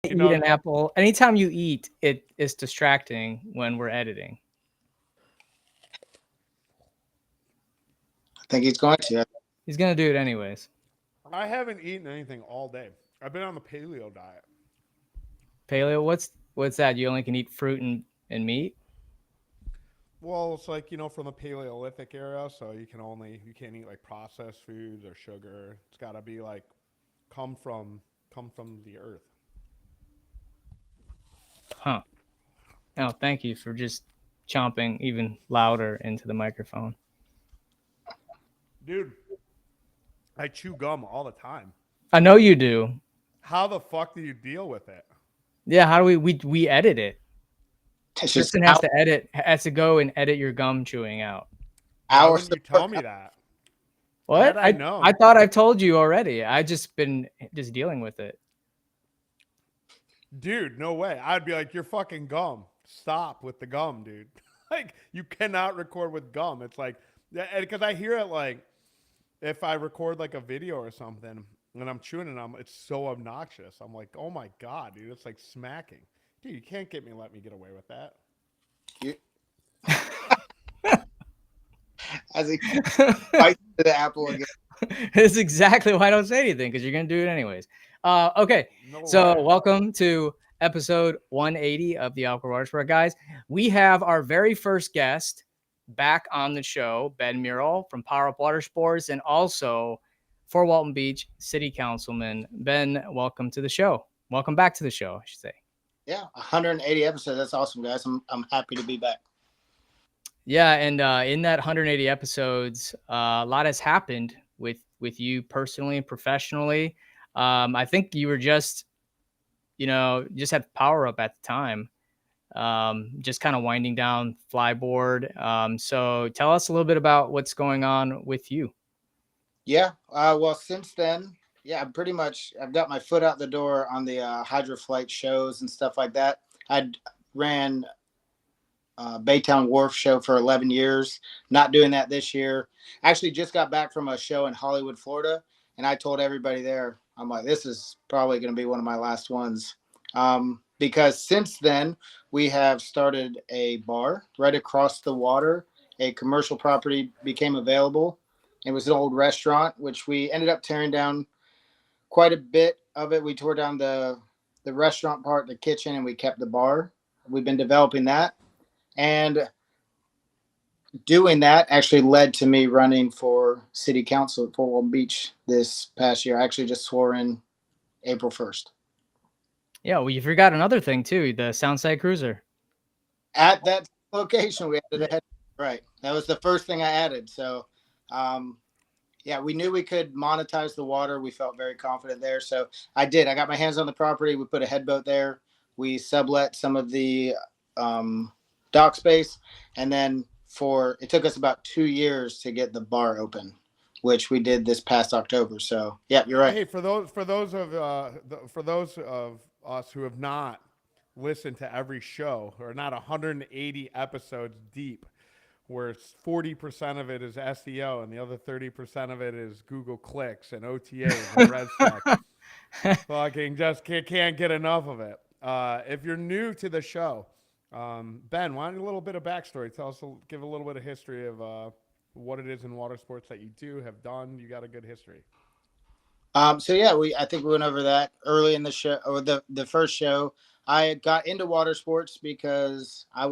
You eat know, an apple. Anytime you eat, it is distracting when we're editing. I think he's going to. He's gonna do it anyways. I haven't eaten anything all day. I've been on the paleo diet. Paleo, what's that? You only can eat fruit and meat? Well, it's like, from the Paleolithic era, so you can't eat like processed foods or sugar. It's got to be like come from come from the earth. Huh. Oh, thank you for just chomping even louder into the microphone. Dude, I chew gum all the time. I know you do. How the fuck do you deal with it? Yeah, how do we edit it? It's just Tristan has to go and edit your gum chewing out. Why hours. wouldn't you tell me that? What? Had I I known. thought I've told you already. I just been just dealing with it. Dude, no way. I'd be like, you're fucking gum. Stop with the gum, dude. Like, you cannot record with gum. It's like, because I hear it like, if I record like a video or something and I'm chewing and it's so obnoxious. I'm like, oh my God, dude, it's like smacking. Dude, you can't let me get away with that. You, as he bites into the apple again. That's exactly why I don't say anything, because you're gonna do it anyways. Okay, No so way. welcome to episode 180 of the Awkward Watersport Guys. We have our very first guest back on the show, Ben Merell from Power Up Watersports, and also for Walton Beach City Councilman. Ben, welcome to the show. Welcome back to the show, I should say. Yeah, 180 episodes. That's awesome, guys. I'm happy to be back. Yeah, and in that 180 episodes, a lot has happened with you personally and professionally. I think you were just had Power Up at the time, just kind of winding down Flyboard. So tell us a little bit about what's going on with you. Yeah. Well, since then, yeah, pretty much I've got my foot out the door on the hydroflight shows and stuff like that. I ran Baytown Wharf show for 11 years. Not doing that this year. Actually, just got back from a show in Hollywood, Florida, and I told everybody there, I'm like, this is probably going to be one of my last ones. Because since then, we have started a bar right across the water. A commercial property became available. It was an old restaurant, which we ended up tearing down quite a bit of it. We tore down the restaurant part, the kitchen, and we kept the bar. We've been developing that. And doing that actually led to me running for city council at Fort Walton Beach this past year. I actually just swore in April 1st. Yeah, well, you forgot another thing too, the Soundside Cruiser. At that location, we added a head. Right. That was the first thing I added. So, um, yeah, we knew we could monetize the water. We felt very confident there. So I did. I got my hands on the property. We put a headboat there. We sublet some of the um, dock space. And then it took us about 2 years to get the bar open, which we did this past October. So, yeah, you're right. Hey, for those of us who have not listened to every show or not 180 episodes deep, where 40% of it is SEO and the other 30% of it is Google clicks and OTAs and Red Stack. Fucking just can't get enough of it. If you're new to the show, Ben, why don't you a little bit of backstory? Give a little bit of history of what it is in water sports that you do have done. You got a good history. So yeah, I think we went over that early in the show or the first show. I got into water sports because I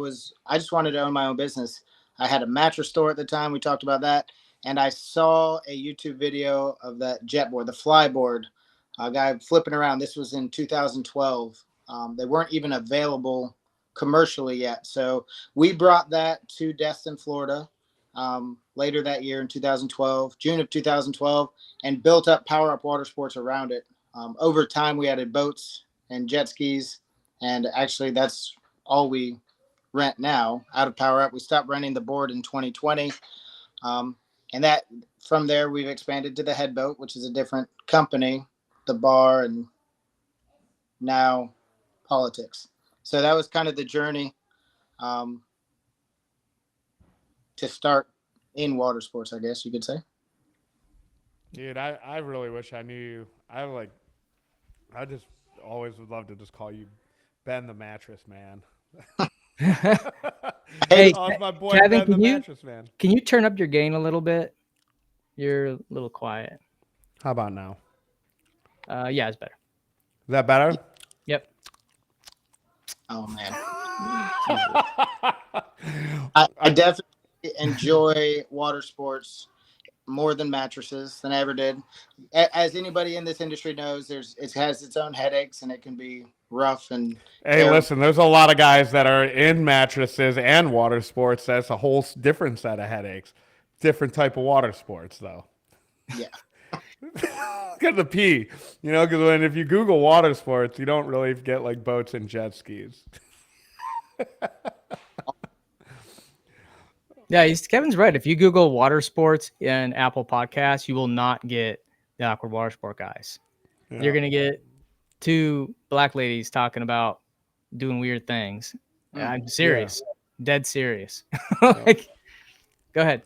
just wanted to own my own business. I had a mattress store at the time. We talked about that, and I saw a YouTube video of that jetboard, the Flyboard, a guy flipping around. This was in 2012. They weren't even available commercially yet, so we brought that to Destin, Florida, later that year in 2012, June of 2012, and built up Power Up Watersports around it. Over time, we added boats and jet skis, and actually, that's all we rent now out of Power Up. We stopped renting the board in 2020, um, and that from there we've expanded to the headboat, which is a different company, the bar, and now politics. So that was kind of the journey um, to start in water sports, I guess you could say. Dude, I really wish I knew you. I just always would love to just call you Ben the Mattress Man. Hey, Oh, it's my boy Kevin, Ben the Mattress Man. can you turn up your gain a little bit? You're a little quiet. How about now? Yeah, it's better. Is that better? Yep. Oh man. I definitely enjoy water sports more than mattresses than I ever did. As anybody in this industry knows, it has its own headaches and it can be rough and Hey, terrible. listen, there's a lot of guys that are in mattresses and water sports. That's a whole different set of headaches. Different type of water sports, though. Yeah. Get the P, because if you Google water sports, you don't really get like boats and jet skis. Yeah, Kevin's right. If you Google water sports in Apple Podcasts, you will not get the Awkward Watersport Guys. Yeah. You're gonna get two black ladies talking about doing weird things. I'm serious, dead serious. Like, go ahead.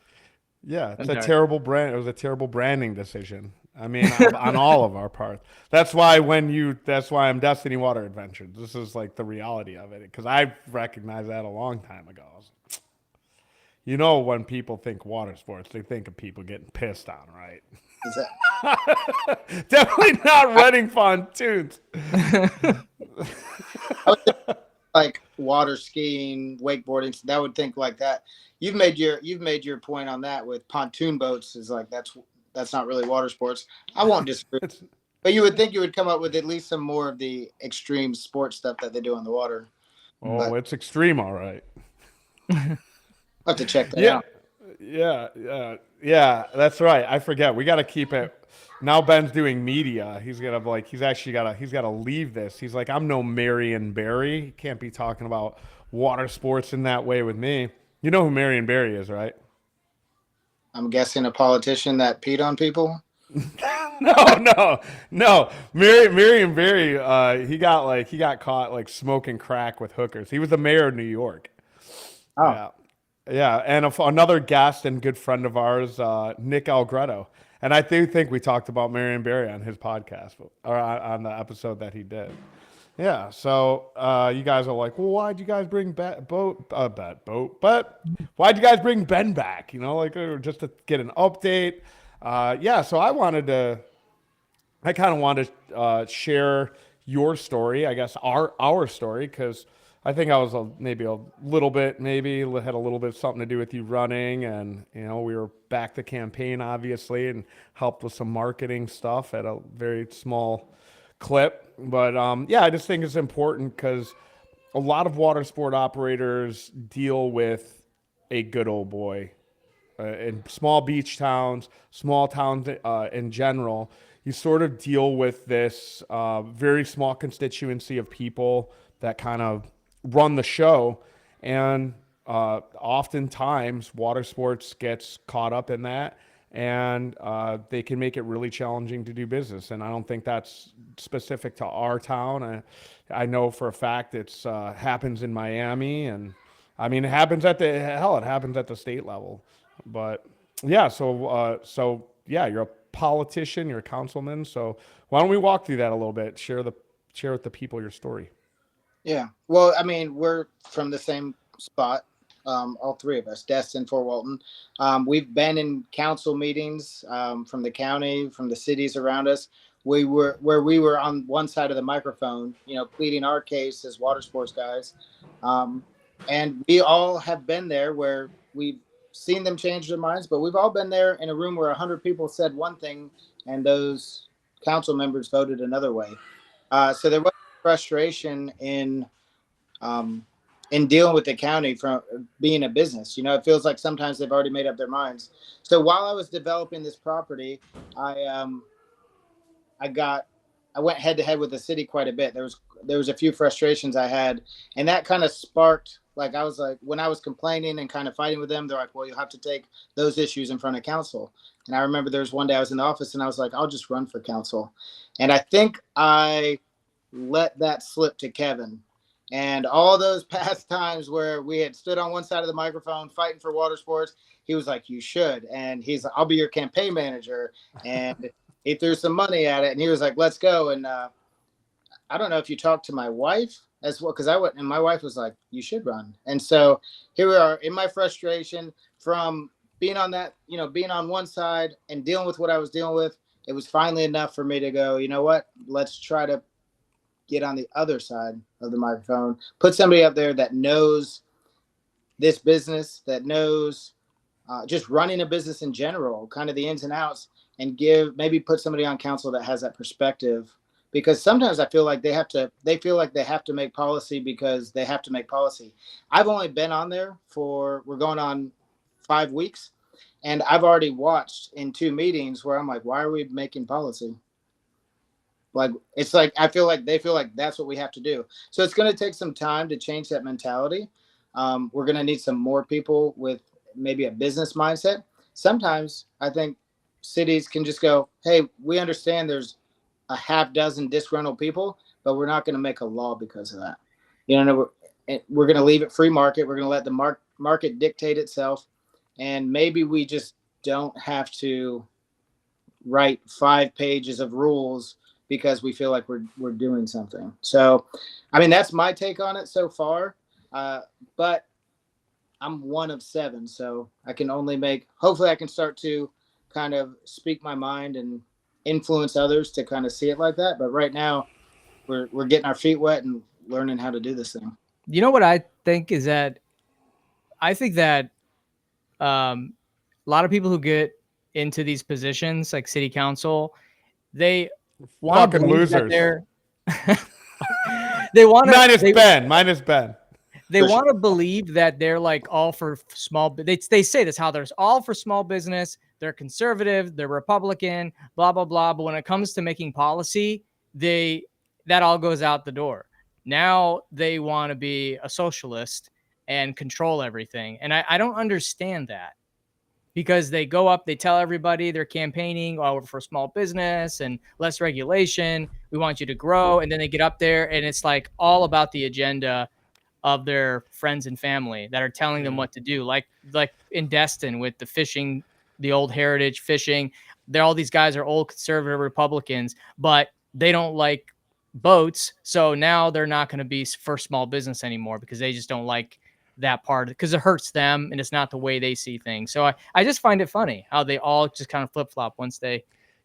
Yeah, it's I'm a sorry. terrible brand. It was a terrible branding decision. I mean, on all of our parts. That's why I'm Destiny Water Adventures. This is like the reality of it, because I recognized that a long time ago. When people think water sports, they think of people getting pissed on, right? Is that, Definitely not running pontoons. like water skiing, wakeboarding, that would think like that. You've made your point on that with pontoon boats. Is like that's not really water sports. I won't disagree, but you would think you would come up with at least some more of the extreme sports stuff that they do on the water. Oh, it's extreme, all right. I'll have to check that out. Yeah. That's right. I forget. We got to keep it. Now Ben's doing media. He's got to leave this. He's like, I'm no Marion Barry. He can't be talking about water sports in that way with me. You know who Marion Barry is, right? I'm guessing a politician that peed on people. No. Marion Barry. He got caught like smoking crack with hookers. He was the mayor of New York. Oh. Yeah, and another guest and good friend of ours, Nick Algretto. And I do think we talked about Marion Barry on his podcast, or on the episode that he did. Yeah, so you guys are like, well, why'd you guys bring But why'd you guys bring Ben back? Just to get an update. So I kind of wanted to share your story, I guess our story, because I think I was maybe a little bit, had a little bit something to do with you running, and we were back the campaign obviously and helped with some marketing stuff at a very small clip. But I just think it's important because a lot of water sport operators deal with a good old boy in small beach towns, small towns in general. You sort of deal with this very small constituency of people that kind of run the show, and oftentimes water sports gets caught up in that, and they can make it really challenging to do business. And I don't think that's specific to our town. I know for a fact it's happens in Miami, and I mean it happens at the state level. But yeah, so you're a politician, you're a councilman, so why don't we walk through that a little bit, share with the people your story. Yeah. Well, I mean, we're from the same spot, all three of us, Destin, Fort Walton. We've been in council meetings from the county, from the cities around us. We were on one side of the microphone, pleading our case as water sports guys. And we all have been there where we've seen them change their minds, but we've all been there in a room where 100 people said one thing and those council members voted another way. So there was frustration in dealing with the county from being a business. It feels like sometimes they've already made up their minds. So while I was developing this property, I went head to head with the city quite a bit. There was a few frustrations I had, and that kind of sparked, like, I was like, when I was complaining and kind of fighting with them, they're like, well, you'll have to take those issues in front of council. And I remember there was one day I was in the office and I was like, I'll just run for council. And I think I let that slip to Kevin. And all those past times where we had stood on one side of the microphone fighting for water sports, he was like, you should. And he's like, I'll be your campaign manager. And he threw some money at it and he was like, let's go. And I don't know if you talked to my wife as well, because I went and my wife was like, you should run. And so here we are in my frustration from being on that, being on one side and dealing with what I was dealing with. It was finally enough for me to go, you know what, let's try to get on the other side of the microphone, put somebody up there that knows this business, that knows just running a business in general, kind of the ins and outs, and maybe put somebody on council that has that perspective. Because sometimes I feel like they feel like they have to make policy because they have to make policy. I've only been on there we're going on 5 weeks, and I've already watched in 2 meetings where I'm like, why are we making policy? Like, it's like, I feel like they feel like that's what we have to do. So it's going to take some time to change that mentality. We're going to need some more people with maybe a business mindset. Sometimes I think cities can just go, hey, we understand there's a half dozen disgruntled people, but we're not going to make a law because of that. We're going to leave it free market. We're going to let the market dictate itself. And maybe we just don't have to write 5 pages of rules because we feel like we're doing something. So, I mean, that's my take on it so far. But I'm one of 7, so I can only hopefully I can start to kind of speak my mind and influence others to kind of see it like that. But right now we're getting our feet wet and learning how to do this thing. You know what I think is that I think that a lot of people who get into these positions like city council, they want to Fucking believe that losers. they're they want to minus Ben. They want to believe that they're like all for small. They say this, how they're all for small business. They're conservative. They're Republican. Blah blah blah. But when it comes to making policy, that all goes out the door. Now they want to be a socialist and control everything, and I don't understand that, because they go up, they tell everybody they're campaigning for small business and less regulation. We want you to grow, and then they get up there and it's like all about the agenda of their friends and family that are telling them what to do. Like in Destin with the fishing, the old heritage fishing, all these guys are old conservative Republicans, but they don't like boats. So now they're not going to be for small business anymore because they just don't like that part, because it hurts them and it's not the way they see things. So I just find it funny how they all just kind of flip flop once they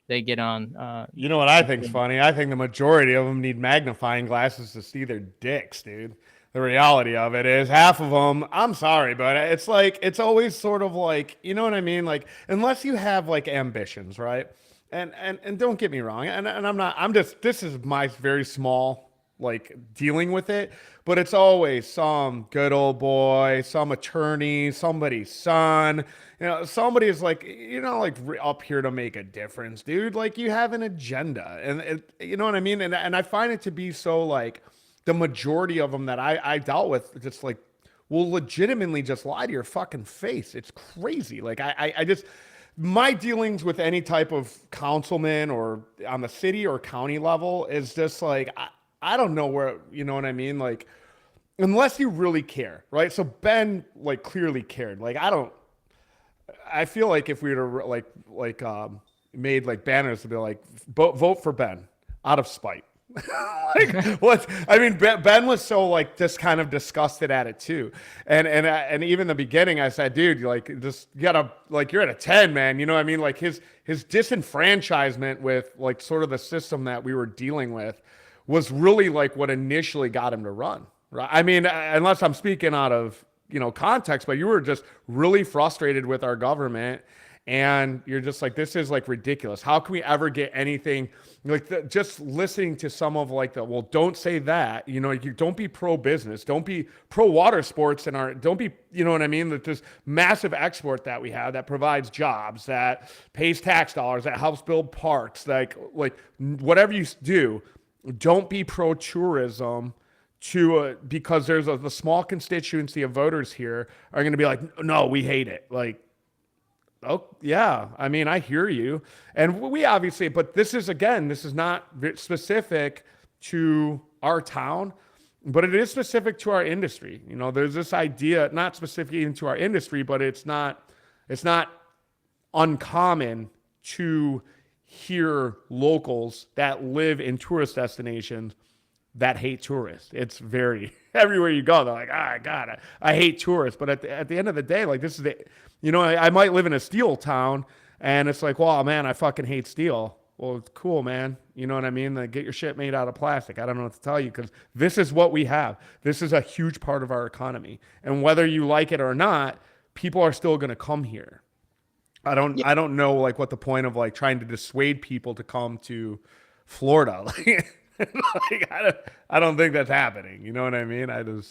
get on. You know what I think's funny? I think the majority of them need magnifying glasses to see their dicks, dude. The reality of it is half of them, I'm sorry, but it's like, it's always sort of like, you know what I mean? Like, unless you have like ambitions, right? And don't get me wrong. This is my very small, like, dealing with it, but it's always some good old boy, some attorney, somebody's son, somebody is like, like up here to make a difference, dude. Like, you have an agenda, and you know what I mean? And I find it to be so, like, the majority of them that I dealt with just like will legitimately just lie to your fucking face. It's crazy. Like, I just, my dealings with any type of councilman or on the city or county level is just like, I don't know where, you know what I mean? Like, unless you really care, right? So Ben, like, clearly cared. Like, I feel like if we were to made like banners to be like, vote for Ben out of spite. Ben was so like just kind of disgusted at it too, and even in the beginning I said, dude, like, just you gotta, like, you're at a 10, man. You know what I mean? Like, his disenfranchisement with like sort of the system that we were dealing with was really like what initially got him to run, right? I mean, unless I'm speaking out of context, but you were just really frustrated with our government. And you're just like, this is like ridiculous. How can we ever get anything like just listening to some of like well, don't say that, you don't be pro business, don't be pro water sports, don't be, you know what I mean? That this massive export that we have that provides jobs, that pays tax dollars, that helps build parks, like whatever you do, don't be pro tourism because there's the small constituency of voters here are going to be like, no, we hate it. Like, oh, yeah. I mean, I hear you. And we obviously, but this is not specific to our town, but it is specific to our industry. There's this idea, not specific even to our industry, but it's not uncommon to hear locals that live in tourist destinations that hate tourists. It's very everywhere you go. They're like, God, I hate tourists. But at the end of the day, like this is the, I might live in a steel town, and it's like, well, man, I fucking hate steel. Well, it's cool, man. You know what I mean? Like, get your shit made out of plastic. I don't know what to tell you, because this is what we have. This is a huge part of our economy, and whether you like it or not, people are still going to come here. I don't know like what the point of like trying to dissuade people to come to Florida. Like, I don't think that's happening. You know what I mean? I don't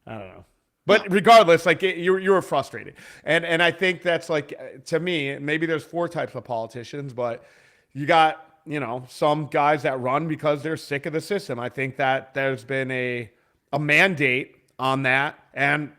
know. But regardless, like you were frustrated, and I think that's like, to me, maybe there's 4 types of politicians, but you got some guys that run because they're sick of the system. I think that there's been a mandate on that, and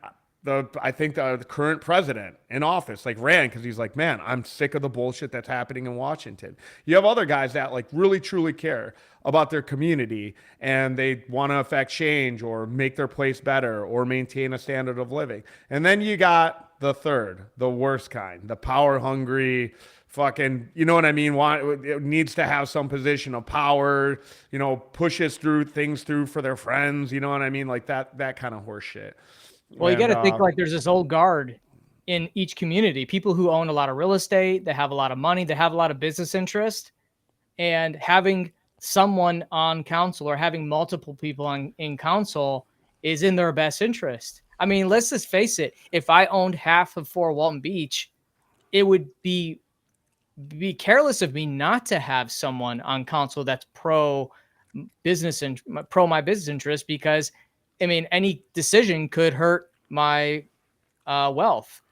I think the current president in office like ran because he's like, man, I'm sick of the bullshit that's happening in Washington. You have other guys that like really truly care about their community, and they want to affect change or make their place better or maintain a standard of living. And then you got the third, the worst kind, the power hungry, fucking, you know what I mean? It needs to have some position of power, pushes things through for their friends. You know what I mean? Like that kind of horse shit. Well, you got to think like there's this old guard in each community, people who own a lot of real estate, that have a lot of money, that have a lot of business interest, and having someone on council or having multiple people in council is in their best interest. I mean, let's just face it. If I owned half of Fort Walton Beach, it would be careless of me not to have someone on council that's pro business and pro my business interest, because I mean, any decision could hurt my wealth,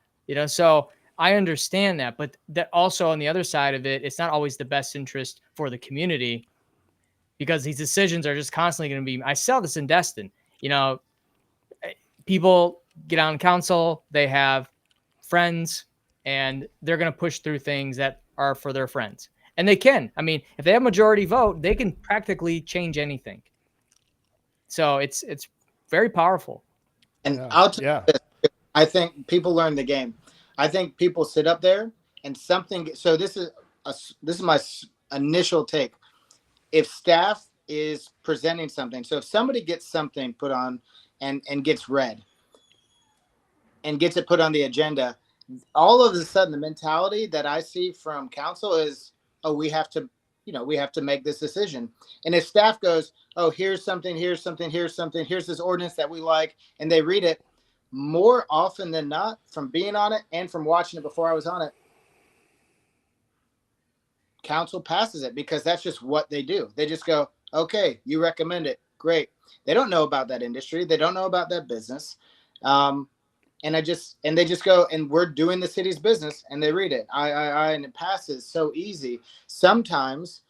so I understand that. But that also on the other side of it, it's not always the best interest for the community, because these decisions are just constantly going to be, I saw this in Destin, people get on council, they have friends, and they're going to push through things that are for their friends. And they can. I mean, if they have majority vote, they can practically change anything. So it's very powerful. And I'll tell you this, I think people learn the game. I think people sit up there and something. So this is my initial take. If staff is presenting something, so if somebody gets something put on and gets read and gets it put on the agenda, all of a sudden the mentality that I see from council is, oh, we have to make this decision. And if staff goes, oh, here's something, here's this ordinance that we like, and they read it, more often than not, from being on it and from watching it before I was on it, council passes it, because that's just what they do. They just go, okay, you recommend it, great. They don't know about that industry, they don't know about that business, and they just go, and we're doing the city's business, and they read it, and it passes so easy. Sometimes,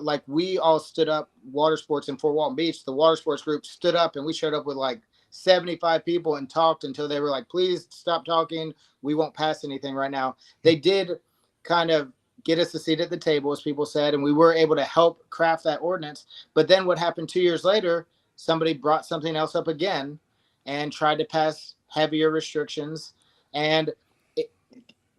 like we all stood up, water sports in Fort Walton Beach, the water sports group stood up, and we showed up with like 75 people and talked until they were like, please stop talking, we won't pass anything right now. They did kind of get us a seat at the table, as people said, and we were able to help craft that ordinance. But then what happened 2 years later, somebody brought something else up again and tried to pass heavier restrictions, and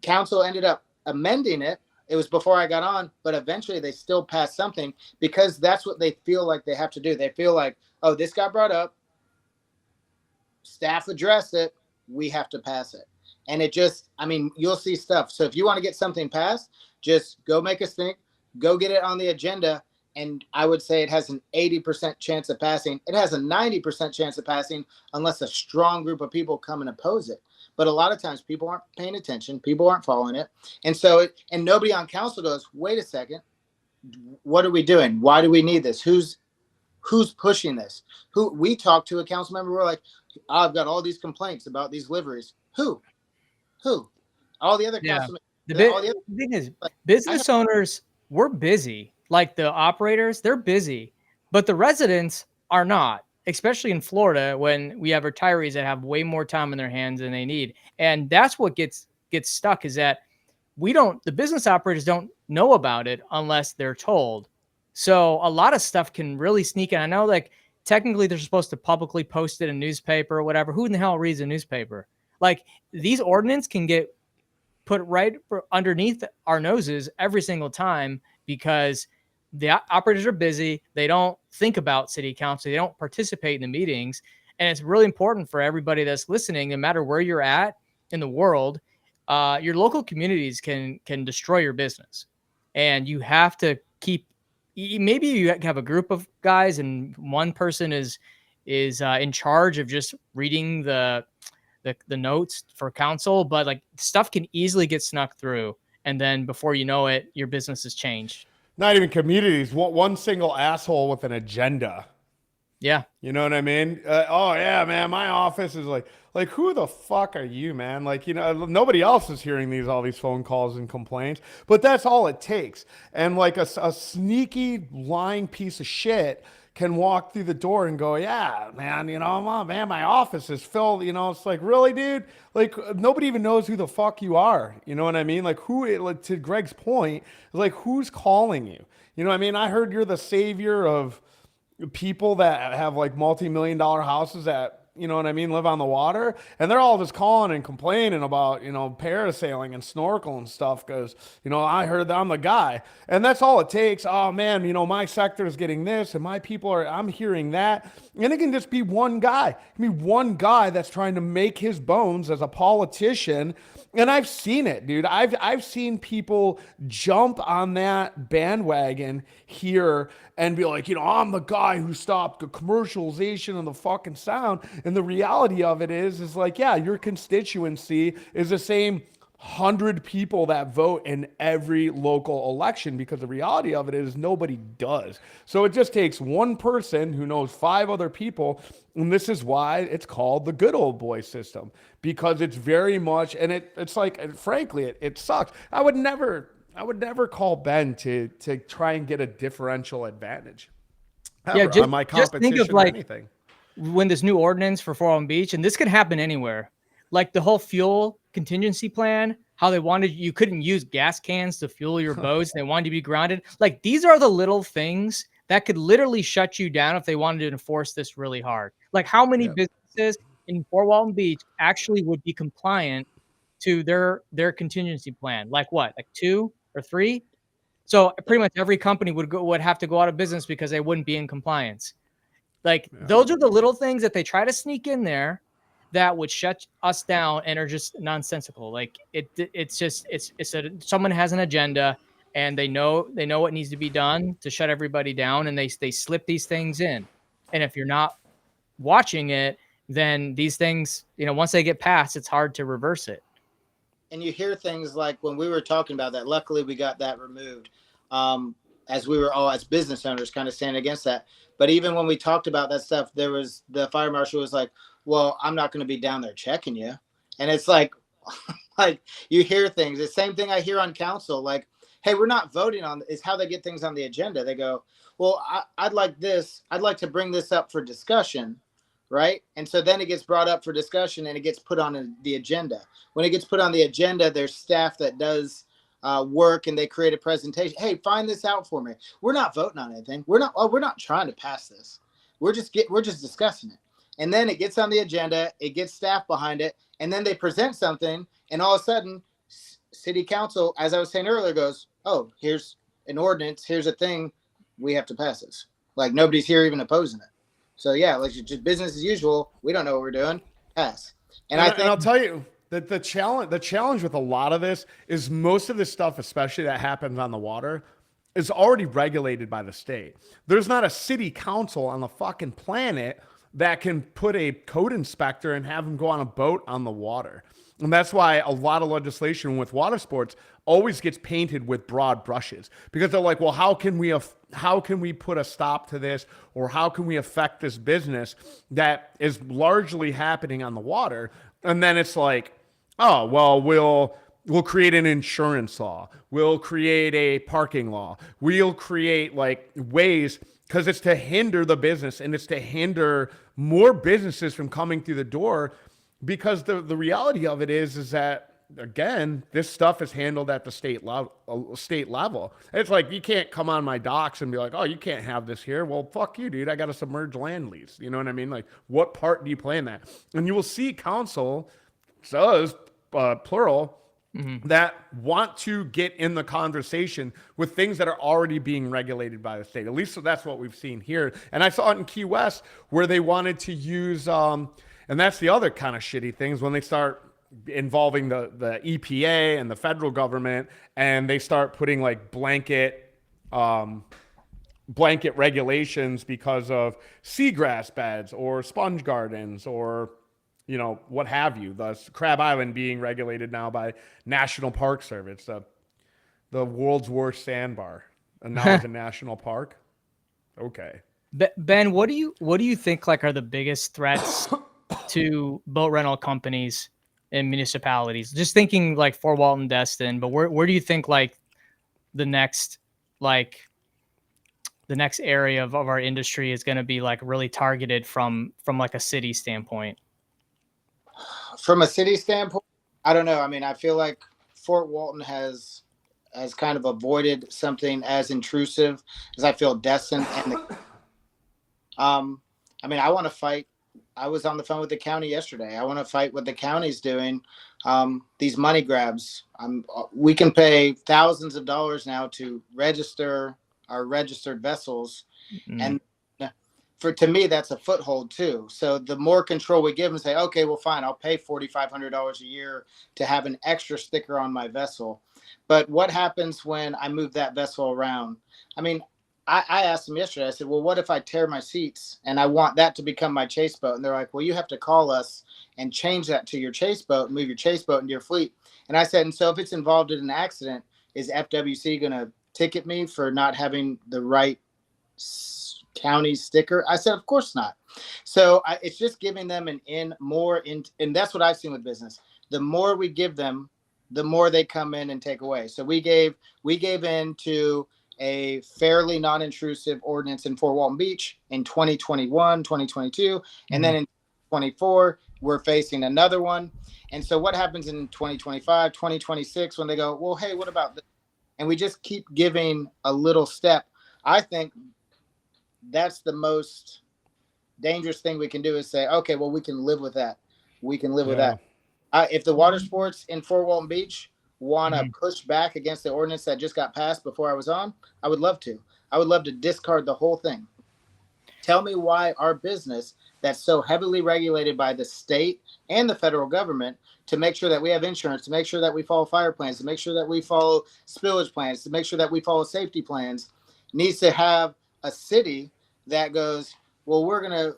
council ended up amending it. It was before I got on, but eventually they still passed something, because that's what they feel like they have to do. They feel like, oh, this got brought up, staff addressed it, we have to pass it. And it just, I mean, you'll see stuff. So if you want to get something passed, just go make us think, go get it on the agenda. And I would say it has an 80% chance of passing. It has a 90% chance of passing unless a strong group of people come and oppose it. But a lot of times people aren't paying attention. People aren't following it. And so, and nobody on council goes, wait a second, what are we doing? Why do we need this? Who's pushing this? We talked to a council member. We're like, I've got all these complaints about these liveries. Who? All the other council The thing is, business owners, we're busy. Like the operators, they're busy, but the residents are not, especially in Florida when we have retirees that have way more time in their hands than they need. And that's what gets stuck, is that the business operators don't know about it unless they're told. So a lot of stuff can really sneak in. I know, like, technically they're supposed to publicly post it in a newspaper or whatever. Who in the hell reads a newspaper? Like, these ordinance can get put right underneath our noses every single time, because the operators are busy. They don't think about city council. They don't participate in the meetings. And it's really important for everybody that's listening, no matter where you're at in the world, your local communities can destroy your business. And you have to keep, maybe you have a group of guys and one person is in charge of just reading the notes for council, but like stuff can easily get snuck through. And then before you know it, your business has changed. Not even communities. One single asshole with an agenda. Yeah. You know what I mean? Oh yeah, man. My office is like, who the fuck are you, man? Like, you know, nobody else is hearing all these phone calls and complaints, but that's all it takes. And like a sneaky lying piece of shit can walk through the door and go, yeah, man, you know, man, my office is filled. You know, it's like, really, dude? Like, nobody even knows who the fuck you are. You know what I mean? Like, like, to Greg's point, like, who's calling you? You know what I mean? I heard you're the savior of people that have like multi-million-dollar houses that, you know what I mean, live on the water, and they're all just calling and complaining about, you know, parasailing and snorkel and stuff because, you know, I heard that I'm the guy, and that's all it takes. Oh man, you know, my sector is getting this and my people I'm hearing that, and it can just be one guy. It can be one guy that's trying to make his bones as a politician. And I've seen it, dude. I've seen people jump on that bandwagon here and be like, you know, I'm the guy who stopped the commercialization of the fucking sound. And the reality of it is like, yeah, your constituency is the same 100 people that vote in every local election, because the reality of it is nobody does. So it just takes one person who knows 5 other people. And this is why it's called the good old boy system, because it's very much, and it's like, frankly, it sucks. I would never call Ben to try and get a differential advantage. Ever, on my competition, just think of, like, or anything. When this new ordinance for 401 Beach, and this could happen anywhere, like the whole fuel contingency plan, how they wanted, you couldn't use gas cans to fuel your boats. They wanted to be grounded. Like, these are the little things that could literally shut you down if they wanted to enforce this really hard. Like, how many businesses in Fort Walton Beach actually would be compliant to their contingency plan? Like what, like 2 or 3? So pretty much every company would have to go out of business because they wouldn't be in compliance. Like, those are the little things that they try to sneak in there that would shut us down and are just nonsensical. Like, someone has an agenda and they know what needs to be done to shut everybody down, and they slip these things in. And if you're not watching it, then these things, you know, once they get passed, it's hard to reverse it. And you hear things like when we were talking about that, luckily we got that removed, as we were all as business owners kind of standing against that. But even when we talked about that stuff, there was the fire marshal was like, well, I'm not going to be down there checking you. And it's like, like, you hear things. The same thing I hear on council, like, hey, we're not voting on, is how they get things on the agenda. They go, well, I'd like to bring this up for discussion. Right. And so then it gets brought up for discussion and it gets put on the agenda. When it gets put on the agenda, there's staff that does work and they create a presentation. Hey, find this out for me. We're not voting on anything. We're not trying to pass this. We're just discussing it. And then it gets on the agenda, it gets staff behind it, and then they present something, and all of a sudden city council, as I was saying earlier, goes, oh, here's an ordinance, here's a thing, we have to pass this. Like, nobody's here even opposing it. So yeah, like, just business as usual. We don't know what we're doing. Pass. And I'll tell you that the challenge with a lot of this is most of this stuff, especially that happens on the water, is already regulated by the state. There's not a city council on the fucking planet that can put a code inspector and have them go on a boat on the water. And that's why a lot of legislation with water sports always gets painted with broad brushes, because they're like, well, how can we put a stop to this, or how can we affect this business that is largely happening on the water? And then it's like, oh, well, we'll create an insurance law. We'll create a parking law. We'll create like ways, because it's to hinder the business and it's to hinder more businesses from coming through the door. Because the reality of it is that, again, this stuff is handled at the state level. It's like, you can't come on my docks and be like, oh, you can't have this here. Well, fuck you, dude. I got a submerged land lease. You know what I mean? Like, what part do you play in that? And you will see council, plural, that want to get in the conversation with things that are already being regulated by the state. At least so that's what we've seen here. And I saw it in Key West where they wanted to use, and that's the other kind of shitty things when they start involving the EPA and the federal government, and they start putting like blanket regulations because of seagrass beds or sponge gardens or, you know, what have you. The Crab Island being regulated now by National Park Service, the world's worst sandbar, and now it's a national park. Okay. Ben, what do you think like are the biggest threats to boat rental companies in municipalities? Just thinking like Fort Walton, Destin, but where do you think like the next area of our industry is going to be like really targeted from like a city standpoint? From a city standpoint, I don't know. I mean, I feel like Fort Walton has kind of avoided something as intrusive as I feel Destin and I mean, I want to fight. I was on the phone with the county yesterday. I want to fight what the county's doing. These money grabs. We can pay thousands of dollars now to register our registered vessels, and to me, that's a foothold too. So the more control we give them, say, okay, well, fine, I'll pay $4,500 a year to have an extra sticker on my vessel. But what happens when I move that vessel around? I mean, I asked them yesterday, I said, well, what if I tear my seats and I want that to become my chase boat? And they're like, well, you have to call us and change that to your chase boat and move your chase boat into your fleet. And I said, and so if it's involved in an accident, is FWC going to ticket me for not having the right county sticker? I said, of course not. So it's just giving them and that's what I've seen with business. The more we give them, the more they come in and take away. So we gave in to a fairly non-intrusive ordinance in Fort Walton Beach in 2021, 2022, and then in 2024 we're facing another one. And so what happens in 2025, 2026 when they go, well, hey, what about this? And we just keep giving a little step. I think that's the most dangerous thing we can do is say, okay, well, we can live with that. We can live with that. If the water sports in Fort Walton Beach want to push back against the ordinance that just got passed before I was on, I would love to. I would love to discard the whole thing. Tell me why our business that's so heavily regulated by the state and the federal government to make sure that we have insurance, to make sure that we follow fire plans, to make sure that we follow spillage plans, to make sure that we follow safety plans, needs to have a city that goes, well, we're going to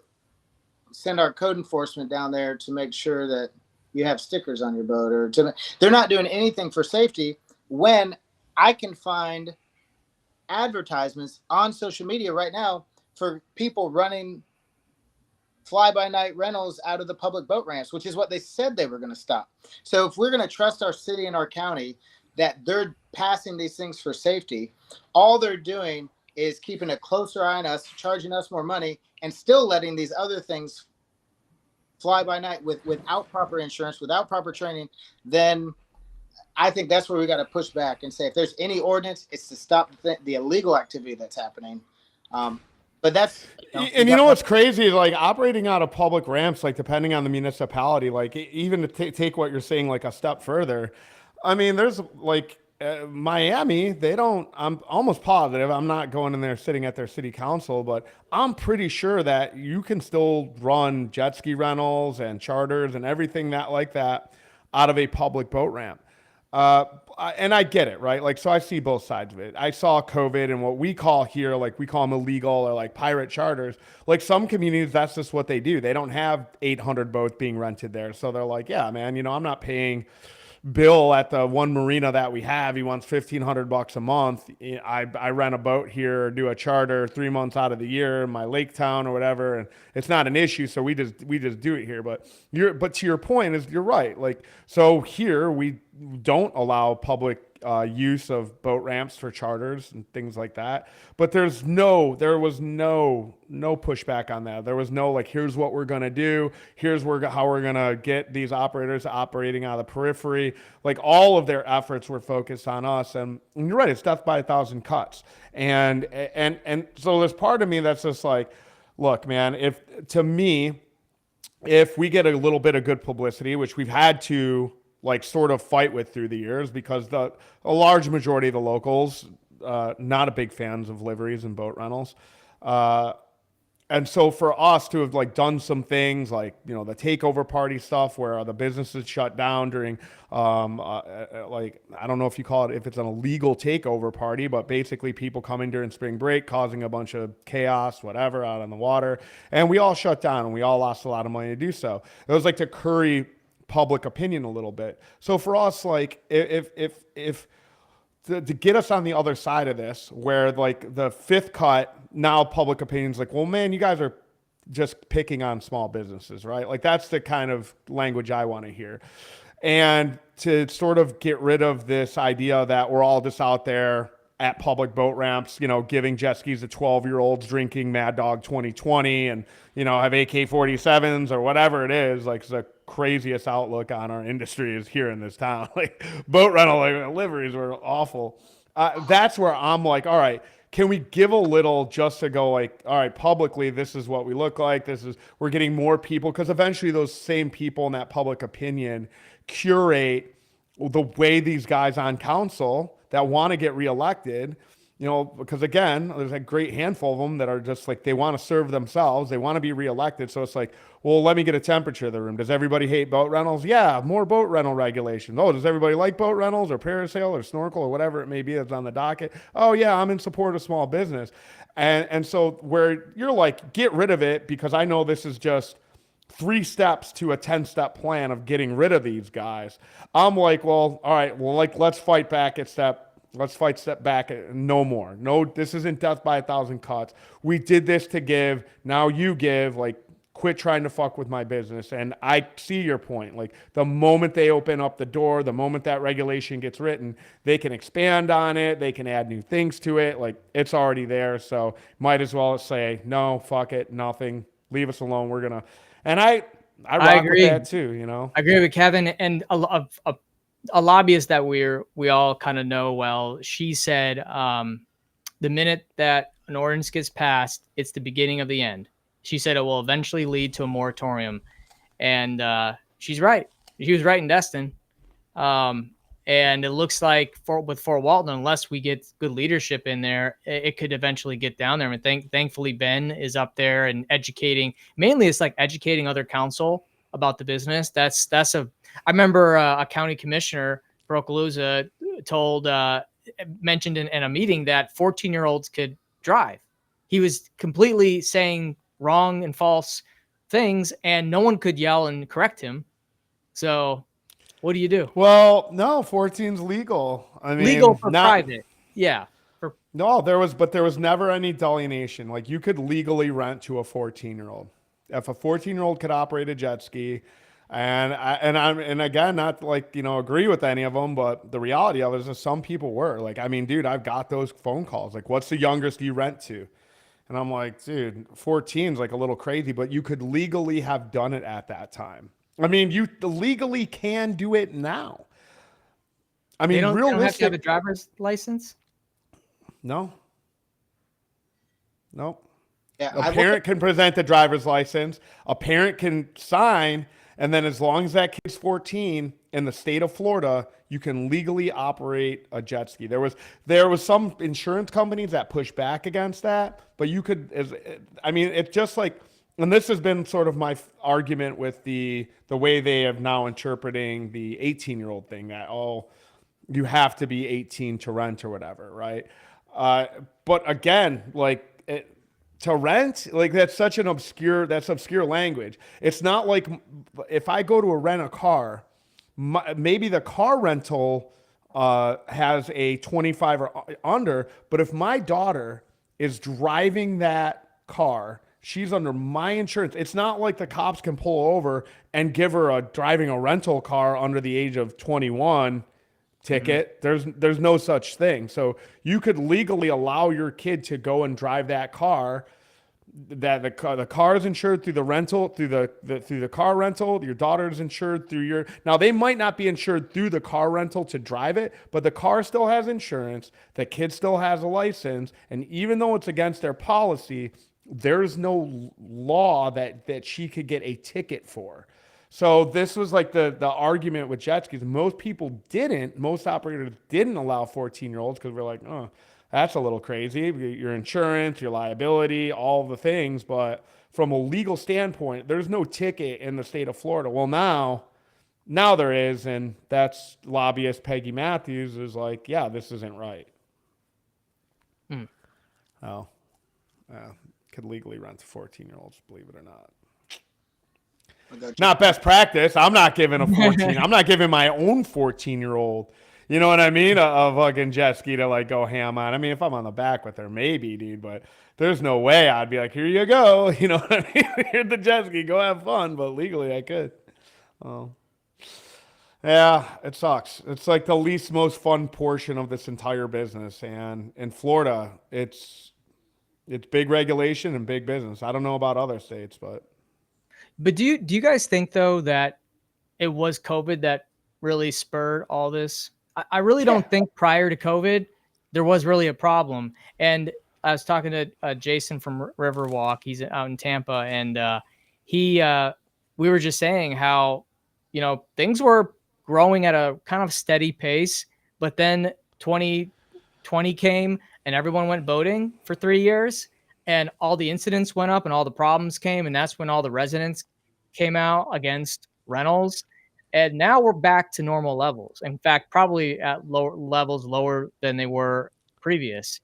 send our code enforcement down there to make sure that you have stickers on your boat, they're not doing anything for safety when I can find advertisements on social media right now for people running fly-by-night rentals out of the public boat ramps, which is what they said they were going to stop. So if we're going to trust our city and our county that they're passing these things for safety, all they're doing is keeping a closer eye on us, charging us more money, and still letting these other things fly by night without proper insurance, without proper training, then I think that's where we got to push back and say, if there's any ordinance, it's to stop the illegal activity that's happening. But that's, and you know what's crazy is like operating out of public ramps, like depending on the municipality, like even to take what you're saying like a step further. I mean, there's like Miami, I'm almost positive, I'm not going in there sitting at their city council, but I'm pretty sure that you can still run jet ski rentals and charters and everything like that out of a public boat ramp. And I get it, right? Like, so I see both sides of it. I saw COVID and what we call here, like we call them illegal or like pirate charters. Like some communities, that's just what they do. They don't have 800 boats being rented there. So they're like, yeah, man, I'm not paying Bill at the one marina that we have. He wants $1,500 a month. I rent a boat here, do a charter 3 months out of the year in my lake town or whatever, and it's not an issue. So we just do it here. But to your point is you're right. Like, so here we don't allow public use of boat ramps for charters and things like that. But there was no pushback on that. There was no like, here's what we're going to do. Here's how we're going to get these operators operating out of the periphery. Like all of their efforts were focused on us. And you're right. It's death by 1,000 cuts. And so there's part of me that's just like, look, man, if we get a little bit of good publicity, which we've had to like sort of fight with through the years, because a large majority of the locals, not a big fans of liveries and boat rentals. And so for us to have like done some things like, you know, the takeover party stuff where the businesses shut down during, like, I don't know if you call it, if it's an illegal takeover party, but basically people coming during spring break, causing a bunch of chaos, whatever, out on the water. And we all shut down and we all lost a lot of money to do so. It was like to curry public opinion a little bit. So for us, like if to get us on the other side of this, where like the fifth cut, now public opinion's like, well, man, you guys are just picking on small businesses, right? Like that's the kind of language I want to hear. And to sort of get rid of this idea that we're all just out there at public boat ramps, you know, giving jet skis to 12-year-olds, drinking Mad Dog 2020 and, you know, have AK-47s or whatever it is, like the craziest outlook on our industry is here in this town. Like boat rental, like liveries were awful. That's where I'm like, all right, can we give a little just to go like, all right, publicly, this is what we look like. We're getting more people, because eventually those same people in that public opinion curate the way these guys on council that want to get reelected, you know, because again, there's a great handful of them that are just like, they want to serve themselves. They want to be reelected. So it's like, well, let me get a temperature of the room. Does everybody hate boat rentals? Yeah, more boat rental regulations. Oh, does everybody like boat rentals or parasail or snorkel or whatever it may be that's on the docket? Oh yeah, I'm in support of small business. And so where you're like, get rid of it, because I know this is just 3 steps to a 10-step plan of getting rid of these guys. I'm like, well, all right, well, like, let's fight step back. No more. No, this isn't death by 1,000 cuts. We did this to give. Now you give. Like, quit trying to fuck with my business. And I see your point. Like, the moment they open up the door, the moment that regulation gets written, they can expand on it. They can add new things to it. Like, it's already there. So might as well say, no, fuck it, nothing. Leave us alone. We're going to. And I rock agree with that too, you know? I agree with Kevin, and a lobbyist that we all kind of know well. She said, the minute that an ordinance gets passed, it's the beginning of the end. She said it will eventually lead to a moratorium, and she's right. She was right in Destin. And it looks like with Fort Walton, unless we get good leadership in there, it could eventually get down there. And thankfully, Ben is up there and educating. Mainly, it's like educating other council about the business. I remember a county commissioner for Okaloosa mentioned in a meeting that 14-year-olds could drive. He was completely saying wrong and false things, and no one could yell and correct him. So what do you do? Well, no, 14's legal. I mean, legal for private. Yeah. No, there was never any delineation. Like, you could legally rent to a 14-year-old. If a 14-year-old could operate a jet ski, and again, not like, you know, agree with any of them, but the reality of it is that some people were like, I mean, dude, I've got those phone calls. Like, what's the youngest you rent to? And I'm like, dude, 14's like a little crazy, but you could legally have done it at that time. I mean, you legally can do it now. I mean, they don't have to have a driver's license? No. Nope. Yeah, a parent can present the driver's license. A parent can sign, and then as long as that kid's 14 in the state of Florida, you can legally operate a jet ski. There was some insurance companies that pushed back against that, but you could. It's just like. And this has been sort of my argument with the way they have now interpreting the 18-year-old thing, that, oh, you have to be 18 to rent or whatever, right? But again, like to rent, like that's obscure language. It's not like if I go to rent a car, maybe the car rental has a 25 or under, but if my daughter is driving that car, she's under my insurance. It's not like the cops can pull over and give her driving a rental car under the age of 21 ticket. Mm-hmm. There's no such thing. So you could legally allow your kid to go and drive that car. That the car is insured through the rental, through the car rental. Your daughter is insured through your. Now they might not be insured through the car rental to drive it, but the car still has insurance. The kid still has a license, and even though it's against their policy, there's no law that she could get a ticket for. So this was like the argument with jet skis. Most operators didn't allow 14-year-olds because we're like, oh, that's a little crazy. Your insurance, your liability, all the things. But from a legal standpoint, there's no ticket in the state of Florida. Well, now there is, and that's lobbyist Peggy Matthews is like, yeah, this isn't right. Oh, could legally rent to 14-year-olds, believe it or not. Not best practice. I'm not giving I'm not giving my own 14-year-old, you know what I mean, a fucking jet ski to like go ham on. I mean, if I'm on the back with her, maybe, dude, but there's no way I'd be like, here you go. You know what I mean? Here's the jet ski. Go have fun. But legally, I could. Oh. Yeah, it sucks. It's like the least most fun portion of this entire business. And in Florida, it's big regulation and big business. I don't know about other states, but. But do you guys think though that it was COVID that really spurred all this? I really don't think prior to COVID there was really a problem. And I was talking to Jason from Riverwalk. He's out in Tampa, and we were just saying how things were growing at a kind of steady pace, but then 2020 came and everyone went boating for 3 years. And all the incidents went up and all the problems came. And that's when all the residents came out against rentals. And now we're back to normal levels. In fact, probably at lower levels, lower than they were previous.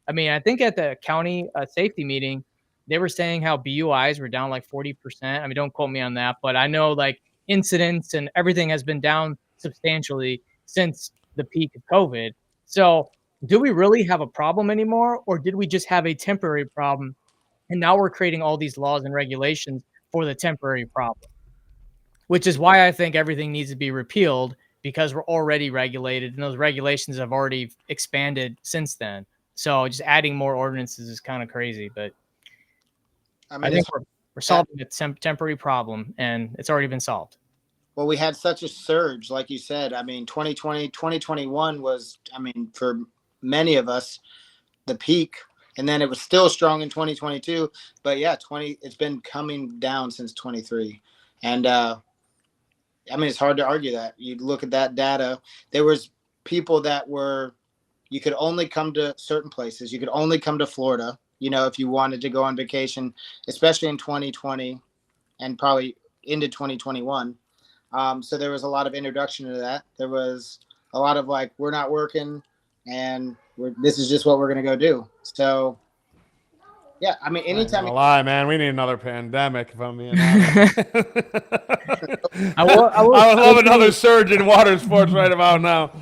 I mean, I think at the county safety meeting, they were saying how BUIs were down like 40%. I mean, don't quote me on that, but I know like incidents and everything has been down substantially since the peak of COVID. So do we really have a problem anymore, or did we just have a temporary problem? And now we're creating all these laws and regulations for the temporary problem, which is why I think everything needs to be repealed, because we're already regulated and those regulations have already expanded since then. So just adding more ordinances is kind of crazy, but I think we're solving a temporary problem and it's already been solved. Well, we had such a surge, like you said. I mean, 2020, 2021 was, I mean, for many of us, the peak, and then it was still strong in 2022. But yeah, it's been coming down since 23, and I mean, it's hard to argue that. You look at that data. There was people that you could only come to certain places. You could only come to Florida, if you wanted to go on vacation, especially in 2020 and probably into 2021. So there was a lot of introduction to that. There was a lot of like, we're not working and this is just what we're going to go do. So yeah, I mean, anytime. Lie, man, we need another pandemic if I'm being honest. I would love another surge in water sports right about now.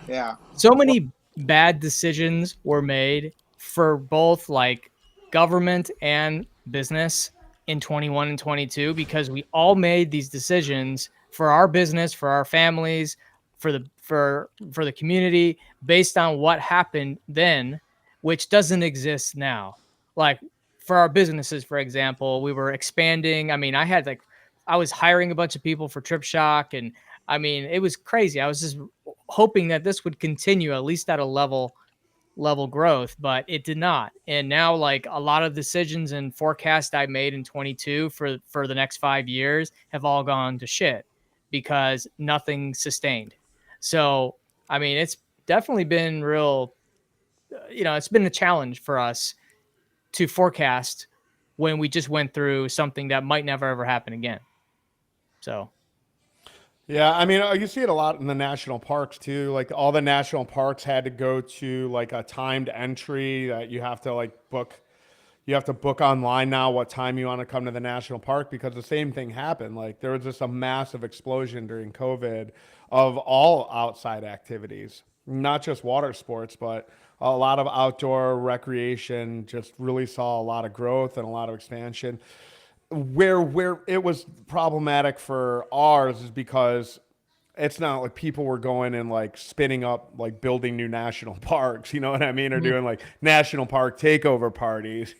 Yeah. So many bad decisions were made for both like government and business in 21 and 22, because we all made these decisions for our business, for our families, for the community based on what happened then, which doesn't exist now. Like for our businesses, for example, we were expanding. I mean, I was hiring a bunch of people for Trip Shock, and I mean, it was crazy. I was just hoping that this would continue at least at a level growth, but it did not. And now like a lot of decisions and forecasts I made in 22 for the next 5 years have all gone to shit because nothing sustained. So, I mean, it's definitely been real, it's been a challenge for us to forecast when we just went through something that might never ever happen again. So yeah, I mean, you see it a lot in the national parks too. Like all the national parks had to go to like a timed entry that you have to like book. You have to book online now what time you want to come to the national park, because the same thing happened. Like there was just a massive explosion during COVID of all outside activities, not just water sports, but a lot of outdoor recreation just really saw a lot of growth and a lot of expansion. Where it was problematic for ours is because it's not like people were going and like spinning up, like building new national parks, you know what I mean? Or doing like national park takeover parties,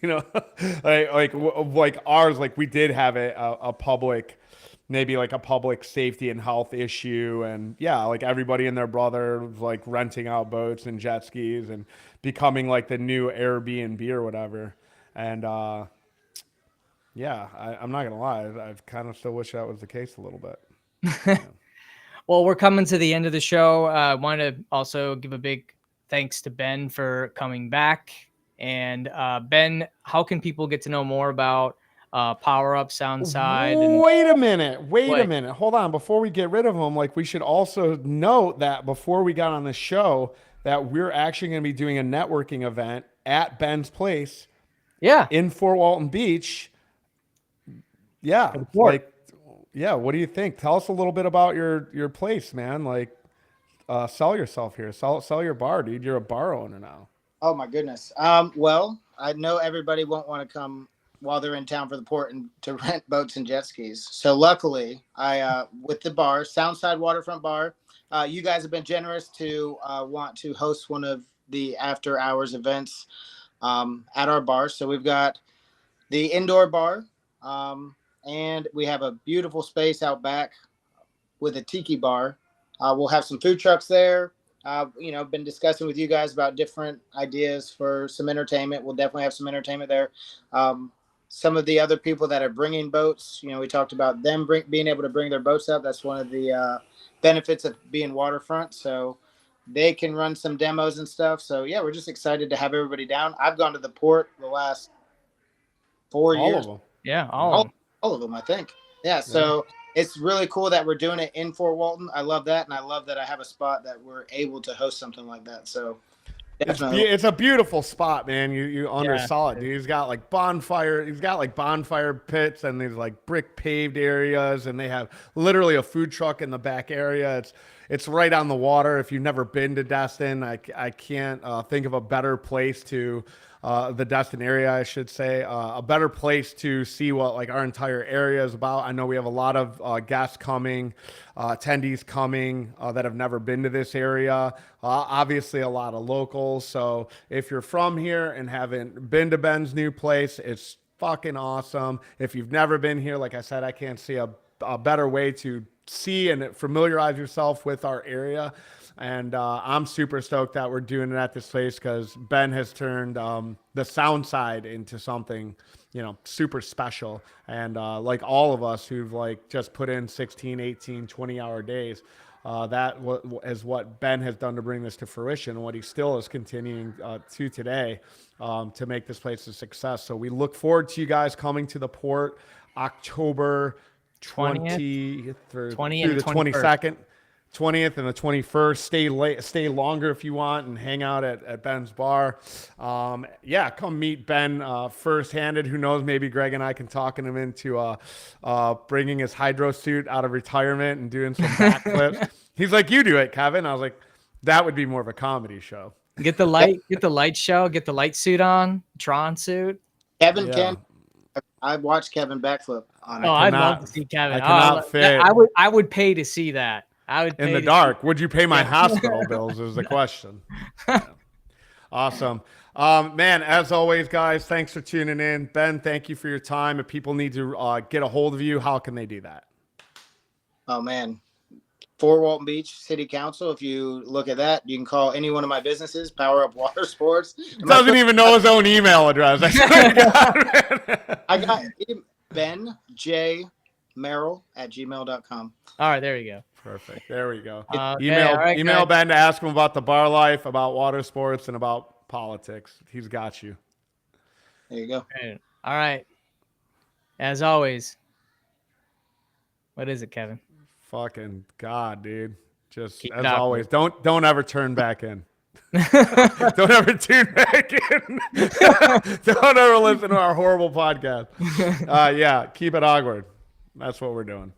like ours, like we did have a public, maybe like a public safety and health issue. And yeah, like everybody and their brother was like renting out boats and jet skis and becoming like the new Airbnb or whatever. And, yeah, I'm not gonna lie. I kind of still wish that was the case a little bit. Well, we're coming to the end of the show. I want to also give a big thanks to Ben for coming back. And Ben, how can people get to know more about Power Up Soundside? And Wait a minute. Wait a What? minute. Hold on. Before we get rid of him, like we should also note that before we got on the show, that we're actually going to be doing a networking event at Ben's place yeah, in Fort Walton Beach. Yeah. the port. Like, yeah. What do you think? Tell us a little bit about your place, man. Like, sell yourself here. Sell your bar, dude. You're a bar owner now. Oh my goodness. Well, I know everybody won't want to come while they're in town for the port and to rent boats and jet skis. So luckily, I with the bar, Soundside Waterfront Bar, you guys have been generous to want to host one of the after hours events at our bar. So we've got the indoor bar, and we have a beautiful space out back with a tiki bar. We'll have some food trucks there. Been discussing with you guys about different ideas for some entertainment. We'll definitely have some entertainment there. Some of the other people that are bringing boats, we talked about them being able to bring their boats up. That's one of the benefits of being waterfront. So they can run some demos and stuff. So yeah, we're just excited to have everybody down. I've gone to the port the last 4 All years. of them. Yeah, All of them, I think. Yeah. So it's really cool that we're doing it in Fort Walton. I love that. And I love that I have a spot that we're able to host something like that. So definitely. It's a beautiful spot, man. You undersaw it, Yeah. dude. He's got like bonfire pits and these like brick paved areas, and they have literally a food truck in the back area. It's right on the water. If you've never been to Destin, I can't think of a better place to the Destin area, I should say, a better place to see what like our entire area is about. I know we have a lot of guests coming, attendees coming that have never been to this area. Obviously, a lot of locals. So if you're from here and haven't been to Ben's new place, it's fucking awesome. If you've never been here, like I said, I can't see a better way to see and familiarize yourself with our area. And I'm super stoked that we're doing it at this place because Ben has turned the sound side into something, super special. And like all of us who've like just put in 16, 18, 20-hour days, that is what Ben has done to bring this to fruition, and what he still is continuing to today to make this place a success. So we look forward to you guys coming to the port October 20th through the 22nd. 20th and the 21st. Stay longer if you want and hang out at Ben's bar. Come meet Ben firsthand. Who knows, maybe Greg and I can talk him into bringing his hydro suit out of retirement and doing some backflips. He's like, you do it, Kevin. I was like, that would be more of a comedy show. Get the light show, get the light suit on, Tron suit. Kevin can. I've watched Kevin backflip on it. Oh, I'd love to see Kevin. I cannot fit. I would pay to see that. I would in the dark. Would you pay my hospital bills is the question. Yeah. Awesome. Man, as always, guys, thanks for tuning in. Ben, thank you for your time. If people need to get a hold of you, how can they do that? Oh, man. Fort Walton Beach City Council. If you look at that, you can call any one of my businesses, Power Up Watersports. Doesn't even know his own email address. I got Ben J. Merrel at gmail.com. All right, there you go. Perfect. There we go. Right, email Ben to ask him about the bar life, about water sports, and about politics. He's got you. There you go. All right. As always, what is it, Kevin? Fucking God, dude. Just Keep as it up. always, don't ever turn back in. Don't ever tune back in. Don't ever listen to our horrible podcast. Keep it awkward. That's what we're doing.